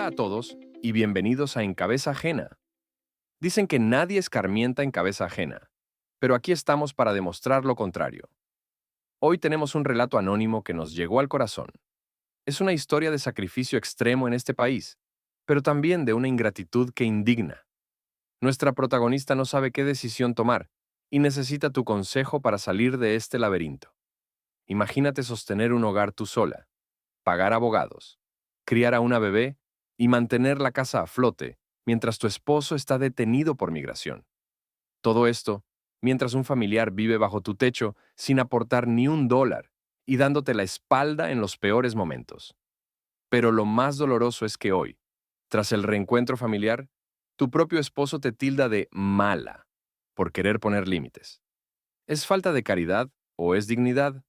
Hola a todos y bienvenidos a En Cabeza Ajena. Dicen que nadie escarmienta en cabeza ajena, pero aquí estamos para demostrar lo contrario. Hoy tenemos un relato anónimo que nos llegó al corazón. Es una historia de sacrificio extremo en este país, pero también de una ingratitud que indigna. Nuestra protagonista no sabe qué decisión tomar y necesita tu consejo para salir de este laberinto. Imagínate sostener un hogar tú sola, pagar abogados, criar a una bebé y mantener la casa a flote mientras tu esposo está detenido por migración. Todo esto mientras un familiar vive bajo tu techo sin aportar ni un dólar y dándote la espalda en los peores momentos. Pero lo más doloroso es que hoy, tras el reencuentro familiar, tu propio esposo te tilda de mala por querer poner límites. ¿Es falta de caridad o es dignidad?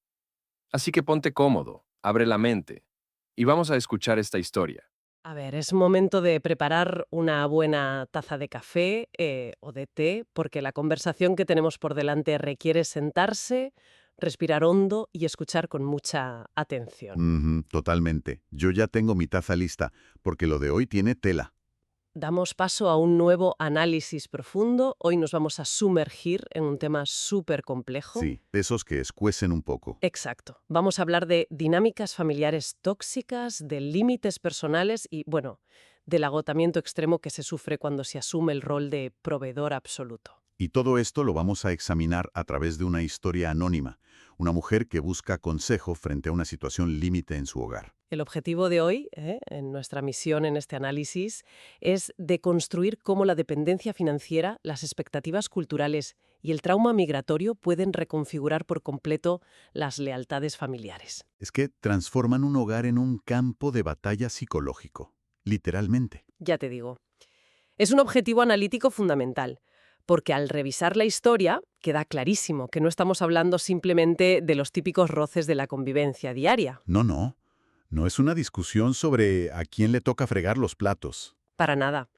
Así que ponte cómodo, abre la mente y vamos a escuchar esta historia. A ver, es momento de preparar una buena taza de café o de té, porque la conversación que tenemos por delante requiere sentarse, respirar hondo y escuchar con mucha atención. Ujú, totalmente. Yo ya tengo mi taza lista, porque lo de hoy tiene tela. Damos paso a un nuevo análisis profundo. Hoy nos vamos a sumergir en un tema súper complejo. Sí, de esos que escuecen un poco. Exacto. Vamos a hablar de dinámicas familiares tóxicas, de límites personales y, bueno, del agotamiento extremo que se sufre cuando se asume el rol de proveedor absoluto. Y todo esto lo vamos a examinar a través de una historia anónima, una mujer que busca consejo frente a una situación límite en su hogar. El objetivo de hoy, en nuestra misión en este análisis, es deconstruir cómo la dependencia financiera, las expectativas culturales y el trauma migratorio pueden reconfigurar por completo las lealtades familiares. Es que transforman un hogar en un campo de batalla psicológico, literalmente. Ya te digo. Es un objetivo analítico fundamental, porque al revisar la historia queda clarísimo que no estamos hablando simplemente de los típicos roces de la convivencia diaria. No, no. No es una discusión sobre a quién le toca fregar los platos. Para nada.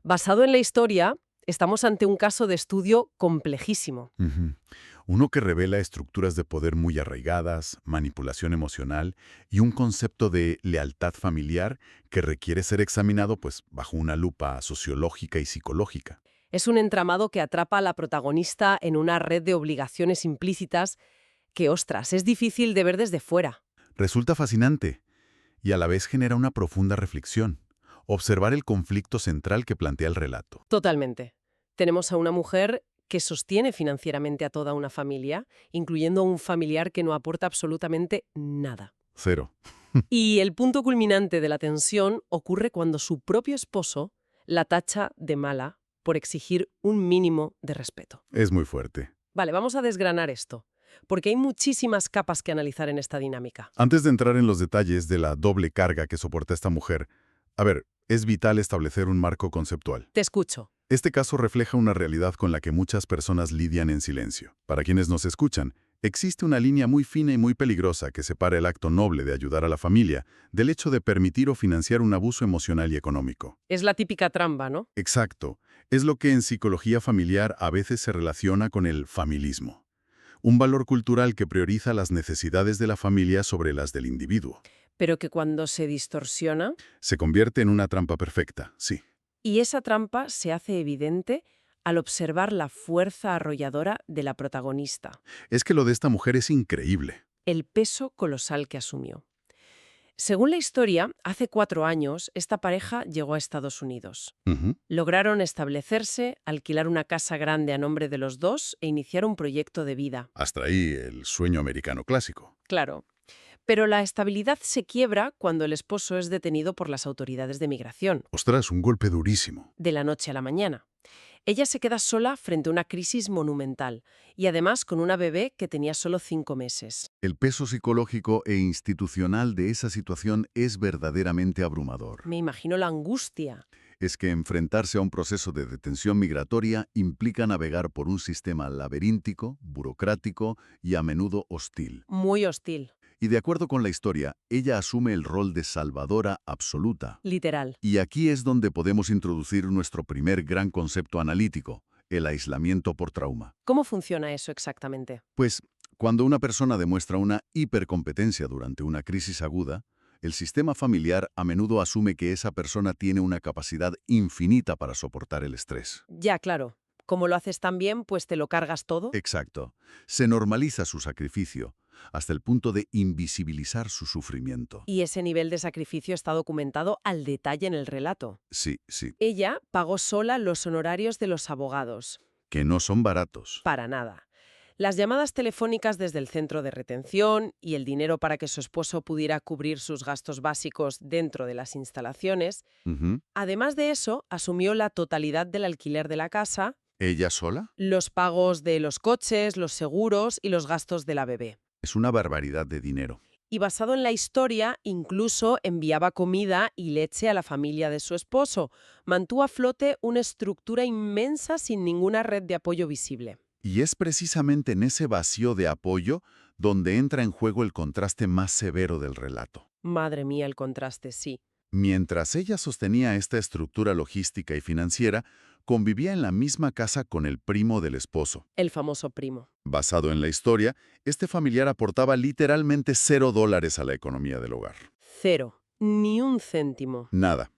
Basado en la historia, estamos ante un caso de estudio complejísimo. Ujú. Uno que revela estructuras de poder muy arraigadas, manipulación emocional y un concepto de lealtad familiar que requiere ser examinado bajo una lupa sociológica y psicológica. Es un entramado que atrapa a la protagonista en una red de obligaciones implícitas que, ostras, es difícil de ver desde fuera. Resulta fascinante y a la vez genera una profunda reflexión. Observar el conflicto central que plantea el relato. Totalmente. Tenemos a una mujer que sostiene financieramente a toda una familia, incluyendo a un familiar que no aporta absolutamente nada. Cero. Y el punto culminante de la tensión ocurre cuando su propio esposo la tacha de mala por exigir un mínimo de respeto. Es muy fuerte. Vale, vamos a desgranar esto, porque hay muchísimas capas que analizar en esta dinámica. Antes de entrar en los detalles de la doble carga que soporta esta mujer, a ver, es vital establecer un marco conceptual. Te escucho. Este caso refleja una realidad con la que muchas personas lidian en silencio. Para quienes nos escuchan, existe una línea muy fina y muy peligrosa que separa el acto noble de ayudar a la familia del hecho de permitir o financiar un abuso emocional y económico. Es la típica trampa, ¿no? Exacto. Es lo que en psicología familiar a veces se relaciona con el familismo. Un valor cultural que prioriza las necesidades de la familia sobre las del individuo. Pero que cuando se distorsiona, Se convierte en una trampa perfecta, sí. y esa trampa se hace evidente al observar la fuerza arrolladora de la protagonista, Es que lo de esta mujer es increíble. el peso colosal que asumió. Según la historia, hace 4 años esta pareja llegó a Estados Unidos. Ujú. Lograron establecerse, alquilar una casa grande a nombre de los dos e iniciar un proyecto de vida. Hasta ahí el sueño americano clásico. Claro. Pero la estabilidad se quiebra cuando el esposo es detenido por las autoridades de migración, Ostras, un golpe durísimo. de la noche a la mañana. Ella se queda sola frente a una crisis monumental y además con una bebé que tenía solo 5 meses. El peso psicológico e institucional de esa situación es verdaderamente abrumador. Me imagino la angustia. Es que enfrentarse a un proceso de detención migratoria implica navegar por un sistema laberíntico, burocrático y a menudo hostil. Muy hostil. Y de acuerdo con la historia, ella asume el rol de salvadora absoluta. Literal. Y aquí es donde podemos introducir nuestro primer gran concepto analítico, el aislamiento por trauma. ¿Cómo funciona eso exactamente? Pues, cuando una persona demuestra una hipercompetencia durante una crisis aguda, El sistema familiar a menudo asume que esa persona tiene una capacidad infinita para soportar el estrés. Ya, claro. Como lo haces tan bien, pues te lo cargas todo. Exacto. Se normaliza su sacrificio, hasta el punto de invisibilizar su sufrimiento. Y ese nivel de sacrificio está documentado al detalle en el relato. Sí, sí. Ella pagó sola los honorarios de los abogados. Que no son baratos. Para nada. Las llamadas telefónicas desde el centro de retención y el dinero para que su esposo pudiera cubrir sus gastos básicos dentro de las instalaciones. Ujú. Además de eso, asumió la totalidad del alquiler de la casa, ¿Ella sola? los pagos de los coches, los seguros y los gastos de la bebé. Es una barbaridad de dinero. Y basado en la historia, incluso enviaba comida y leche a la familia de su esposo. Mantuvo a flote una estructura inmensa sin ninguna red de apoyo visible. Y es precisamente en ese vacío de apoyo donde entra en juego el contraste más severo del relato. Madre mía, el contraste, sí. Mientras ella sostenía esta estructura logística y financiera, convivía en la misma casa con el primo del esposo. El famoso primo. Basado en la historia, este familiar aportaba literalmente $0 a la economía del hogar. Cero. Ni un céntimo. Nada.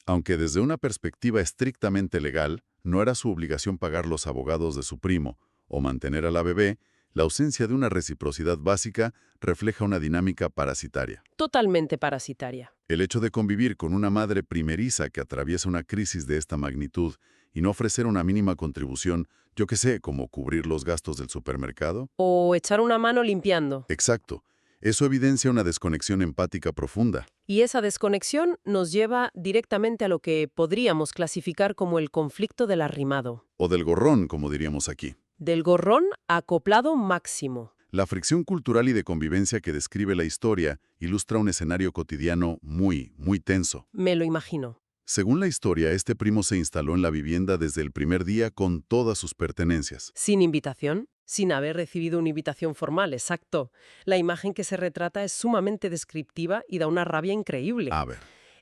Aunque desde una perspectiva estrictamente legal, no era su obligación pagar los abogados de su primo o mantener a la bebé, la ausencia de una reciprocidad básica refleja una dinámica parasitaria. Totalmente parasitaria. El hecho de convivir con una madre primeriza que atraviesa una crisis de esta magnitud y no ofrecer una mínima contribución, yo qué sé, como cubrir los gastos del supermercado. O echar una mano limpiando. Exacto. Eso evidencia una desconexión empática profunda. Y esa desconexión nos lleva directamente a lo que podríamos clasificar como el conflicto del arrimado. O del gorrón, como diríamos aquí. Del gorrón acoplado máximo. La fricción cultural y de convivencia que describe la historia ilustra un escenario cotidiano muy tenso. Me lo imagino. Según la historia, este primo se instaló en la vivienda desde el primer día con todas sus pertenencias. Sin invitación, sin haber recibido una invitación formal, exacto. La imagen que se retrata es sumamente descriptiva y da una rabia increíble. A ver,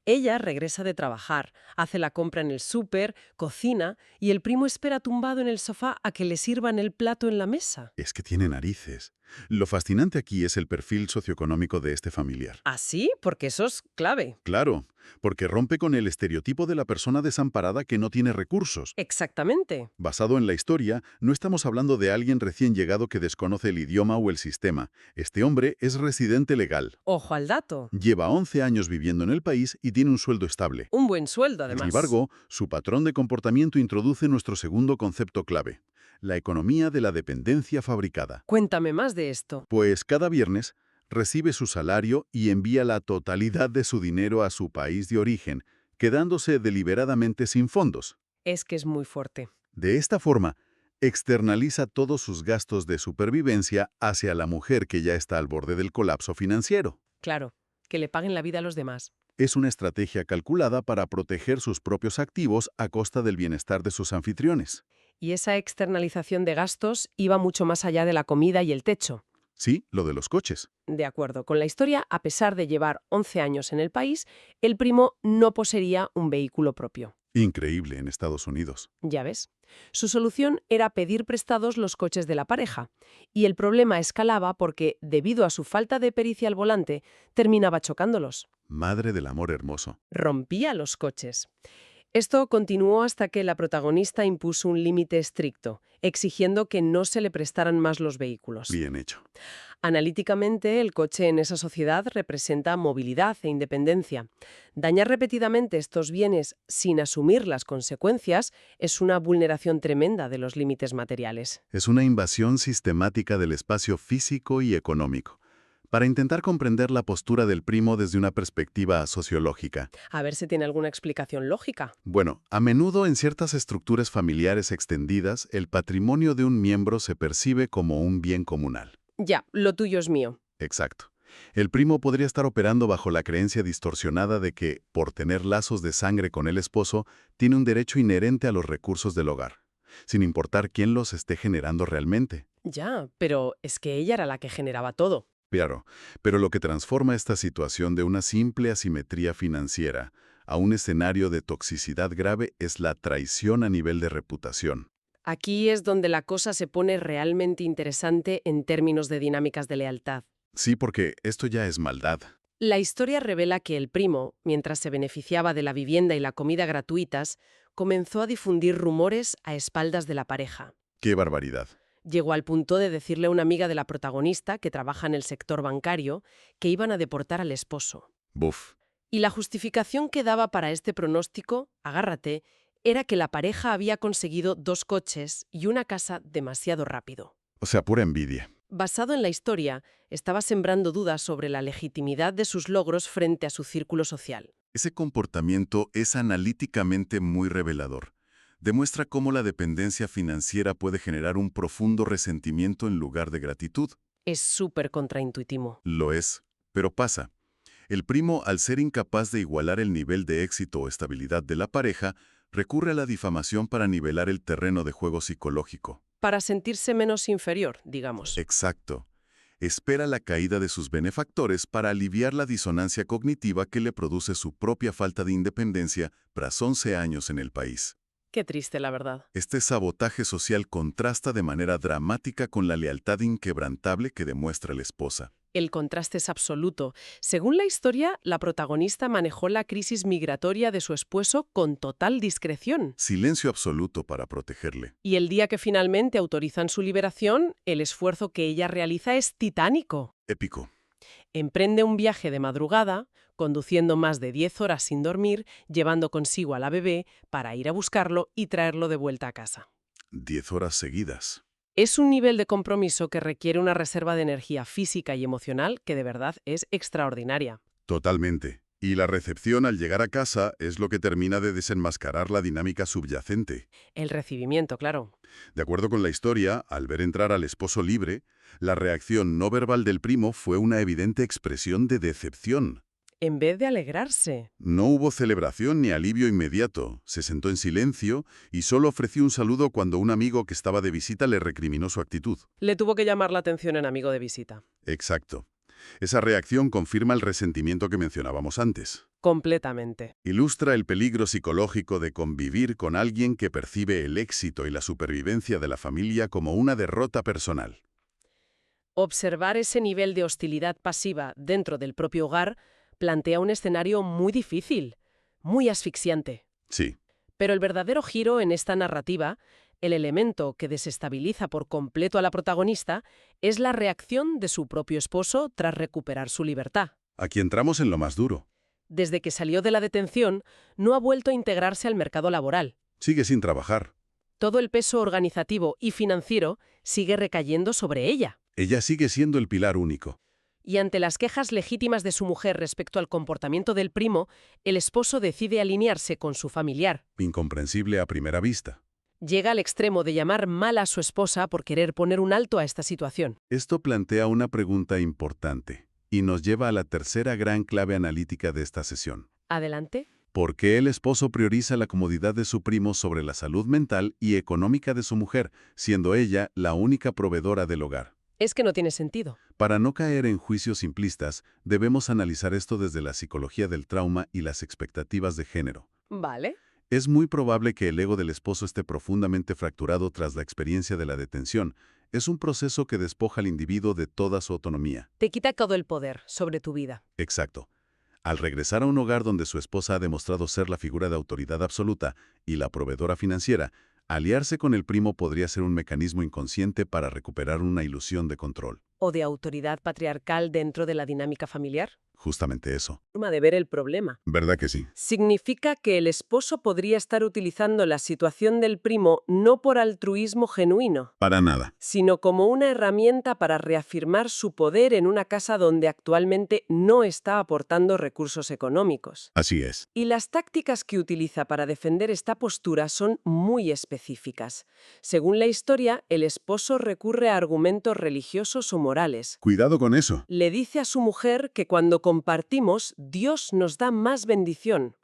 Ella regresa de trabajar, hace la compra en el súper, cocina y el primo espera tumbado en el sofá a que le sirvan el plato en la mesa. es que tiene narices. Lo fascinante aquí es el perfil socioeconómico de este familiar. ¿Así? Porque eso es clave. Claro, porque rompe con el estereotipo de la persona desamparada que no tiene recursos. Exactamente. Basado en la historia, no estamos hablando de alguien recién llegado que desconoce el idioma o el sistema. Este hombre es residente legal. Ojo al dato. Lleva 11 años viviendo en el país y tiene un sueldo estable. Un buen sueldo, además. Sin embargo, su patrón de comportamiento introduce nuestro segundo concepto clave, la economía de la dependencia fabricada. Cuéntame más de esto. Pues cada viernes recibe su salario y envía la totalidad de su dinero a su país de origen, quedándose deliberadamente sin fondos. Es que es muy fuerte. De esta forma, externaliza todos sus gastos de supervivencia hacia la mujer que ya está al borde del colapso financiero. Claro, que le paguen la vida a los demás. Es una estrategia calculada para proteger sus propios activos a costa del bienestar de sus anfitriones. Y esa externalización de gastos iba mucho más allá de la comida y el techo. Sí, lo de los coches. De acuerdo con la historia, a pesar de llevar 11 años en el país, el primo no poseería un vehículo propio. Increíble en Estados Unidos. Ya ves. Su solución era pedir prestados los coches de la pareja. Y el problema escalaba porque, debido a su falta de pericia al volante, terminaba chocándolos. Madre del amor hermoso. Rompía los coches. Esto continuó hasta que la protagonista impuso un límite estricto, exigiendo que no se le prestaran más los vehículos. Bien hecho. Analíticamente, el coche en esa sociedad representa movilidad e independencia. Dañar repetidamente estos bienes sin asumir las consecuencias es una vulneración tremenda de los límites materiales. Es una invasión sistemática del espacio físico y económico. Para intentar comprender la postura del primo desde una perspectiva sociológica. A ver si tiene alguna explicación lógica. Bueno, a menudo en ciertas estructuras familiares extendidas, el patrimonio de un miembro se percibe como un bien comunal. Ya, lo tuyo es mío. Exacto. El primo podría estar operando bajo la creencia distorsionada de que, por tener lazos de sangre con el esposo, tiene un derecho inherente a los recursos del hogar, sin importar quién los esté generando realmente. Ya, pero es que ella era la que generaba todo. Claro, pero lo que transforma esta situación de una simple asimetría financiera a un escenario de toxicidad grave es la traición a nivel de reputación. Aquí es donde la cosa se pone realmente interesante en términos de dinámicas de lealtad. Sí, porque esto ya es maldad. La historia revela que el primo, mientras se beneficiaba de la vivienda y la comida gratuitas, comenzó a difundir rumores a espaldas de la pareja. ¡Qué barbaridad! Llegó al punto de decirle a una amiga de la protagonista, que trabaja en el sector bancario, que iban a deportar al esposo. Buf. Y la justificación que daba para este pronóstico, agárrate, era que la pareja había conseguido 2 coches y una casa demasiado rápido. O sea, pura envidia. Basado en la historia, estaba sembrando dudas sobre la legitimidad de sus logros frente a su círculo social. Ese comportamiento es analíticamente muy revelador. Demuestra cómo la dependencia financiera puede generar un profundo resentimiento en lugar de gratitud. Es súper contraintuitivo. Lo es, pero pasa. El primo, al ser incapaz de igualar el nivel de éxito o estabilidad de la pareja, recurre a la difamación para nivelar el terreno de juego psicológico. Para sentirse menos inferior, digamos. Exacto. Espera la caída de sus benefactores para aliviar la disonancia cognitiva que le produce su propia falta de independencia tras 11 años en el país. Qué triste, la verdad. Este sabotaje social contrasta de manera dramática con la lealtad inquebrantable que demuestra la esposa. El contraste es absoluto. Según la historia, la protagonista manejó la crisis migratoria de su esposo con total discreción. Silencio absoluto para protegerle. Y el día que finalmente autorizan su liberación, el esfuerzo que ella realiza es titánico. Épico. Emprende un viaje de madrugada, conduciendo más de 10 horas sin dormir, llevando consigo a la bebé para ir a buscarlo y traerlo de vuelta a casa. 10 horas seguidas. Es un nivel de compromiso que requiere una reserva de energía física y emocional que de verdad es extraordinaria. Totalmente. Y la recepción al llegar a casa es lo que termina de desenmascarar la dinámica subyacente. El recibimiento, claro. De acuerdo con la historia, al ver entrar al esposo libre, la reacción no verbal del primo fue una evidente expresión de decepción. En vez de alegrarse. No hubo celebración ni alivio inmediato. Se sentó en silencio y solo ofreció un saludo cuando un amigo que estaba de visita le recriminó su actitud. Le tuvo que llamar la atención el amigo de visita. Exacto. Esa reacción confirma el resentimiento que mencionábamos antes. Completamente. Ilustra el peligro psicológico de convivir con alguien que percibe el éxito y la supervivencia de la familia como una derrota personal. Observar ese nivel de hostilidad pasiva dentro del propio hogar plantea un escenario muy difícil, muy asfixiante. Sí. Pero el verdadero giro en esta narrativa, el elemento que desestabiliza por completo a la protagonista, es la reacción de su propio esposo tras recuperar su libertad. Aquí entramos en lo más duro. Desde que salió de la detención, no ha vuelto a integrarse al mercado laboral. Sigue sin trabajar. Todo el peso organizativo y financiero sigue recayendo sobre ella. Ella sigue siendo el pilar único. Y ante las quejas legítimas de su mujer respecto al comportamiento del primo, el esposo decide alinearse con su familiar. Incomprensible a primera vista. Llega al extremo de llamar mal a su esposa por querer poner un alto a esta situación. Esto plantea una pregunta importante y nos lleva a la tercera gran clave analítica de esta sesión. Adelante. ¿Por qué el esposo prioriza la comodidad de su primo sobre la salud mental y económica de su mujer, siendo ella la única proveedora del hogar? Es que no tiene sentido. Para no caer en juicios simplistas, debemos analizar esto desde la psicología del trauma y las expectativas de género. Vale. Es muy probable que el ego del esposo esté profundamente fracturado tras la experiencia de la detención. Es un proceso que despoja al individuo de toda su autonomía. Te quita todo el poder sobre tu vida. Exacto. Al regresar a un hogar donde su esposa ha demostrado ser la figura de autoridad absoluta y la proveedora financiera, aliarse con el primo podría ser un mecanismo inconsciente para recuperar una ilusión de control. ¿O de autoridad patriarcal dentro de la dinámica familiar? Justamente eso. Forma de ver el problema. ¿Verdad que sí? Significa que el esposo podría estar utilizando la situación del primo no por altruismo genuino, Para nada. sino como una herramienta para reafirmar su poder en una casa donde actualmente no está aportando recursos económicos. Así es. Y las tácticas que utiliza para defender esta postura son muy específicas. Según la historia, el esposo recurre a argumentos religiosos o morales. Cuidado con eso. Le dice a su mujer que cuando compartimos, Dios nos da más bendición,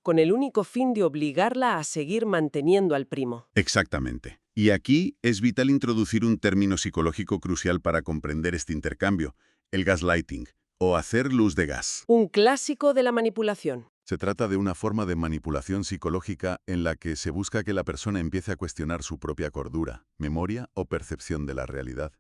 con el único fin de obligarla a seguir manteniendo al primo. Exactamente. Y aquí es vital introducir un término psicológico crucial para comprender este intercambio, el gaslighting, o hacer luz de gas. Un clásico de la manipulación. Se trata de una forma de manipulación psicológica en la que se busca que la persona empiece a cuestionar su propia cordura, memoria o percepción de la realidad.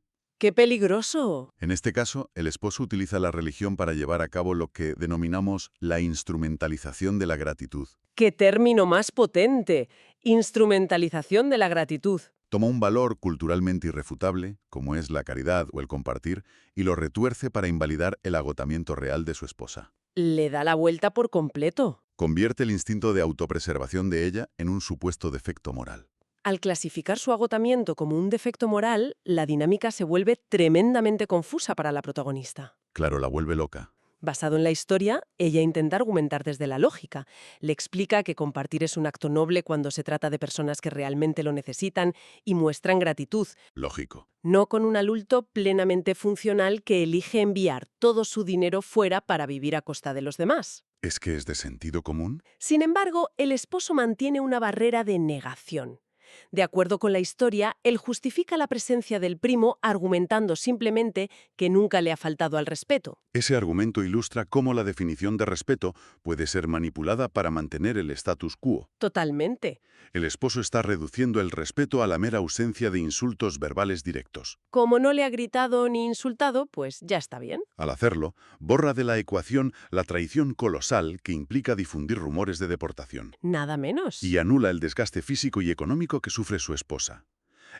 ¡Qué peligroso! En este caso, el esposo utiliza la religión para llevar a cabo lo que denominamos la instrumentalización de la gratitud. ¡Qué término más potente! Instrumentalización de la gratitud. Toma un valor culturalmente irrefutable, como es la caridad o el compartir, y lo retuerce para invalidar el agotamiento real de su esposa. Le da la vuelta por completo. Convierte el instinto de autopreservación de ella en un supuesto defecto moral. Al clasificar su agotamiento como un defecto moral, la dinámica se vuelve tremendamente confusa para la protagonista. Claro, la vuelve loca. Basado en la historia, ella intenta argumentar desde la lógica. Le explica que compartir es un acto noble cuando se trata de personas que realmente lo necesitan y muestran gratitud, Lógico. no con un adulto plenamente funcional que elige enviar todo su dinero fuera para vivir a costa de los demás. ¿Es que es de sentido común? Sin embargo, el esposo mantiene una barrera de negación. De acuerdo con la historia, él justifica la presencia del primo argumentando simplemente que nunca le ha faltado al respeto. Ese argumento ilustra cómo la definición de respeto puede ser manipulada para mantener el status quo. Totalmente. El esposo está reduciendo el respeto a la mera ausencia de insultos verbales directos. Como no le ha gritado ni insultado, pues ya está bien. Al hacerlo, borra de la ecuación la traición colosal que implica difundir rumores de deportación. Nada menos. Y anula el desgaste físico y económico que sufre su esposa.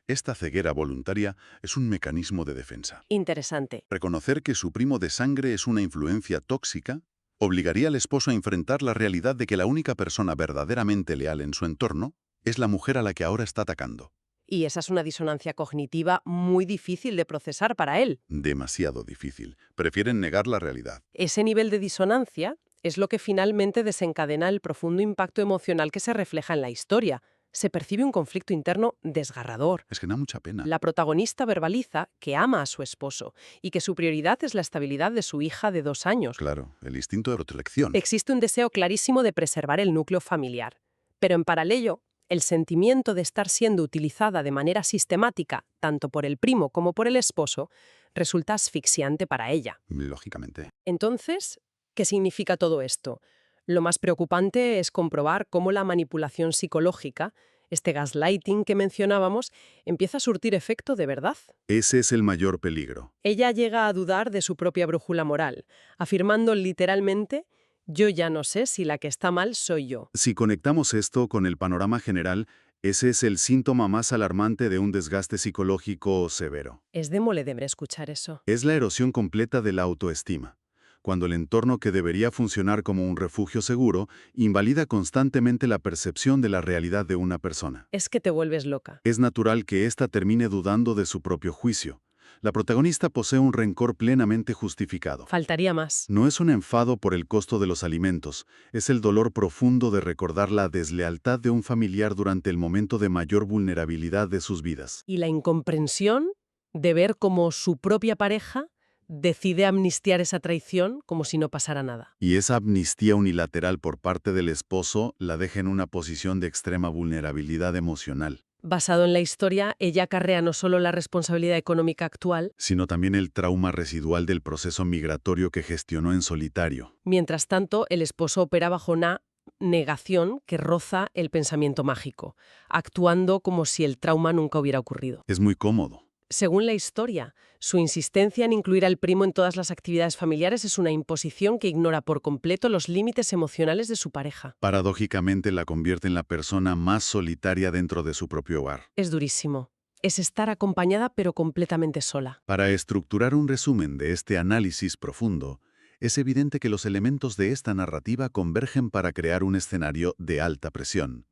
Esta ceguera voluntaria es un mecanismo de defensa. Interesante. Reconocer que su primo de sangre es una influencia tóxica obligaría al esposo a enfrentar la realidad de que la única persona verdaderamente leal en su entorno es la mujer a la que ahora está atacando. Y esa es una disonancia cognitiva muy difícil de procesar para él. Demasiado difícil. Prefieren negar la realidad. Ese nivel de disonancia es lo que finalmente desencadena el profundo impacto emocional que se refleja en la historia. Se percibe un conflicto interno desgarrador. Es que da mucha pena. La protagonista verbaliza que ama a su esposo y que su prioridad es la estabilidad de su hija de 2 años. Claro, el instinto de protección. Existe un deseo clarísimo de preservar el núcleo familiar. Pero en paralelo, el sentimiento de estar siendo utilizada de manera sistemática, tanto por el primo como por el esposo, resulta asfixiante para ella. Lógicamente. Entonces, ¿qué significa todo esto? Lo más preocupante es comprobar cómo la manipulación psicológica, este gaslighting que mencionábamos, empieza a surtir efecto de verdad. Ese es el mayor peligro. Ella llega a dudar de su propia brújula moral, afirmando literalmente: yo ya no sé si la que está mal soy yo. Si conectamos esto con el panorama general, ese es el síntoma más alarmante de un desgaste psicológico severo. Es demoledor escuchar eso. Es la erosión completa de la autoestima, cuando el entorno que debería funcionar como un refugio seguro invalida constantemente la percepción de la realidad de una persona. Es que te vuelves loca. Es natural que ésta termine dudando de su propio juicio. La protagonista posee un rencor plenamente justificado. Faltaría más. No es un enfado por el costo de los alimentos, es el dolor profundo de recordar la deslealtad de un familiar durante el momento de mayor vulnerabilidad de sus vidas. Y la incomprensión de ver cómo su propia pareja decide amnistiar esa traición como si no pasara nada. Y esa amnistía unilateral por parte del esposo la deja en una posición de extrema vulnerabilidad emocional. Basado en la historia, ella acarrea no solo la responsabilidad económica actual, Sino también el trauma residual del proceso migratorio que gestionó en solitario. mientras tanto, el esposo opera bajo una negación que roza el pensamiento mágico, actuando como si el trauma nunca hubiera ocurrido. Es muy cómodo. Según la historia, su insistencia en incluir al primo en todas las actividades familiares es una imposición que ignora por completo los límites emocionales de su pareja. Paradójicamente la convierte en la persona más solitaria dentro de su propio hogar. Es durísimo. Es estar acompañada pero completamente sola. Para estructurar un resumen de este análisis profundo, es evidente que los elementos de esta narrativa convergen para crear un escenario de alta presión.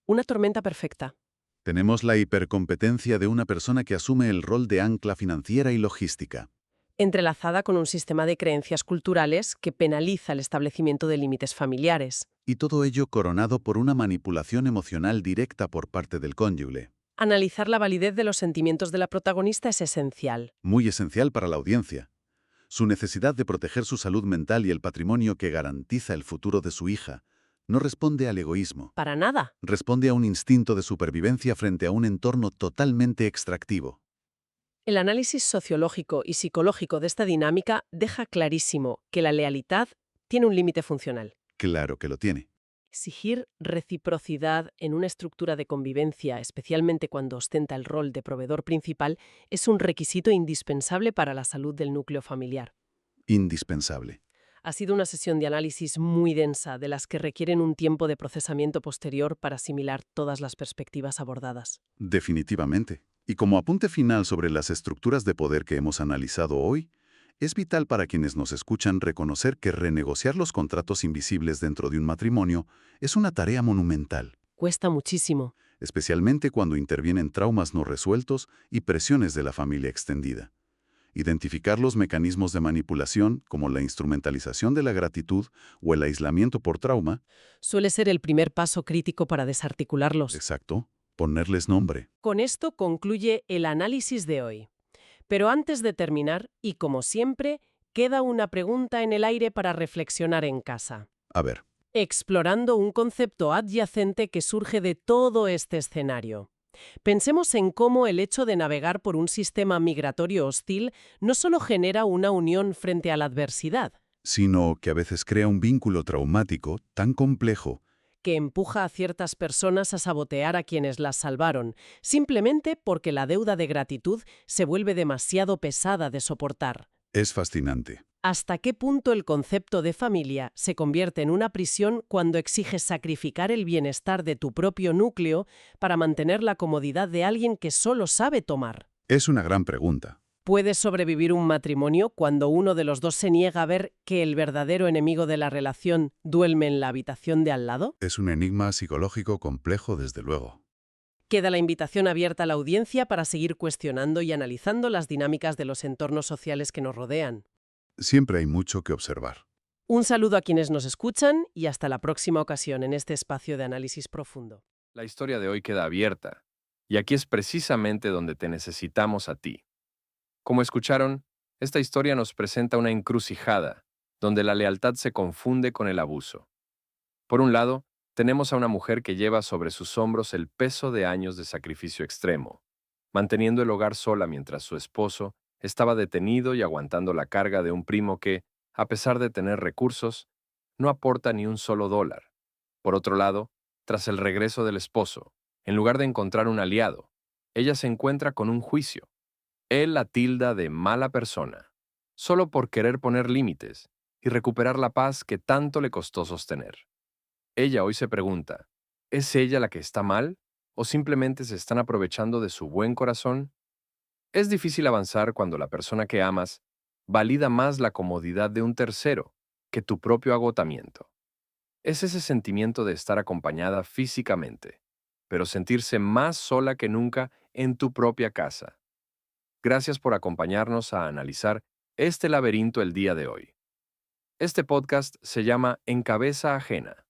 Una tormenta perfecta. Tenemos la hipercompetencia de una persona que asume el rol de ancla financiera y logística. Entrelazada con un sistema de creencias culturales que penaliza el establecimiento de límites familiares. Y todo ello coronado por una manipulación emocional directa por parte del cónyuge. Analizar la validez de los sentimientos de la protagonista es esencial. Muy esencial para la audiencia. Su necesidad de proteger su salud mental y el patrimonio que garantiza el futuro de su hija no responde al egoísmo. Para nada. Responde a un instinto de supervivencia frente a un entorno totalmente extractivo. El análisis sociológico y psicológico de esta dinámica deja clarísimo que la lealtad tiene un límite funcional. Claro que lo tiene. Exigir reciprocidad en una estructura de convivencia, especialmente cuando ostenta el rol de proveedor principal, es un requisito indispensable para la salud del núcleo familiar. Indispensable. Ha sido una sesión de análisis muy densa, de las que requieren un tiempo de procesamiento posterior para asimilar todas las perspectivas abordadas. Definitivamente. Y como apunte final sobre las estructuras de poder que hemos analizado hoy, es vital para quienes nos escuchan reconocer que renegociar los contratos invisibles dentro de un matrimonio es una tarea monumental, Cuesta muchísimo. especialmente cuando intervienen traumas no resueltos y presiones de la familia extendida. Identificar los mecanismos de manipulación, como la instrumentalización de la gratitud o el aislamiento por trauma, Suele ser el primer paso crítico para desarticularlos. exacto, ponerles nombre. Con esto concluye el análisis de hoy. Pero antes de terminar, y como siempre, queda una pregunta en el aire para reflexionar en casa, A ver, explorando un concepto adyacente que surge de todo este escenario. Pensemos en cómo el hecho de navegar por un sistema migratorio hostil no solo genera una unión frente a la adversidad, sino que a veces crea un vínculo traumático tan complejo. que empuja a ciertas personas a sabotear a quienes las salvaron, simplemente porque la deuda de gratitud se vuelve demasiado pesada de soportar. Es fascinante. ¿Hasta qué punto el concepto de familia se convierte en una prisión cuando exiges sacrificar el bienestar de tu propio núcleo para mantener la comodidad de alguien que solo sabe tomar? Es una gran pregunta. ¿Puede sobrevivir un matrimonio cuando uno de los dos se niega a ver que el verdadero enemigo de la relación duerme en la habitación de al lado? Es un enigma psicológico complejo, desde luego. Queda la invitación abierta a la audiencia para seguir cuestionando y analizando las dinámicas de los entornos sociales que nos rodean. Siempre hay mucho que observar. Un saludo a quienes nos escuchan y hasta la próxima ocasión en este espacio de análisis profundo. La historia de hoy queda abierta, y aquí es precisamente donde te necesitamos a ti. Como escucharon, esta historia nos presenta una encrucijada, donde la lealtad se confunde con el abuso. Por un lado, tenemos a una mujer que lleva sobre sus hombros el peso de años de sacrificio extremo, manteniendo el hogar sola mientras su esposo estaba detenido y aguantando la carga de un primo que, a pesar de tener recursos, no aporta ni un solo dólar. Por otro lado, tras el regreso del esposo, en lugar de encontrar un aliado, ella se encuentra con un juicio. Él la tilda de mala persona, solo por querer poner límites y recuperar la paz que tanto le costó sostener. Ella hoy se pregunta, ¿es ella la que está mal o simplemente se están aprovechando de su buen corazón? Es difícil avanzar cuando la persona que amas valida más la comodidad de un tercero que tu propio agotamiento. Es ese sentimiento de estar acompañada físicamente, pero sentirse más sola que nunca en tu propia casa. Gracias por acompañarnos a analizar este laberinto el día de hoy. Este podcast se llama En Cabeza Ajena,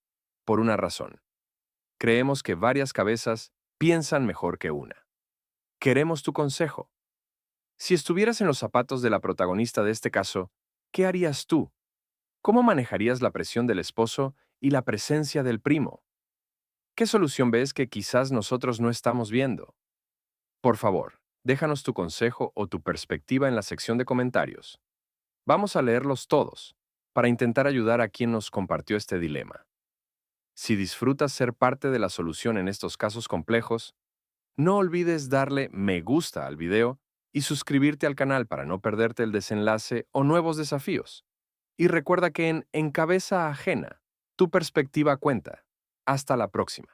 por una razón. Creemos que varias cabezas piensan mejor que una. Queremos tu consejo. Si estuvieras en los zapatos de la protagonista de este caso, ¿qué harías tú? ¿Cómo manejarías la presión del esposo y la presencia del primo? ¿Qué solución ves que quizás nosotros no estamos viendo? Por favor, déjanos tu consejo o tu perspectiva en la sección de comentarios. Vamos a leerlos todos, para intentar ayudar a quien nos compartió este dilema. Si disfrutas ser parte de la solución en estos casos complejos, no olvides darle me gusta al video y suscribirte al canal para no perderte el desenlace o nuevos desafíos. Y recuerda que en Cabeza Ajena, tu perspectiva cuenta. Hasta la próxima.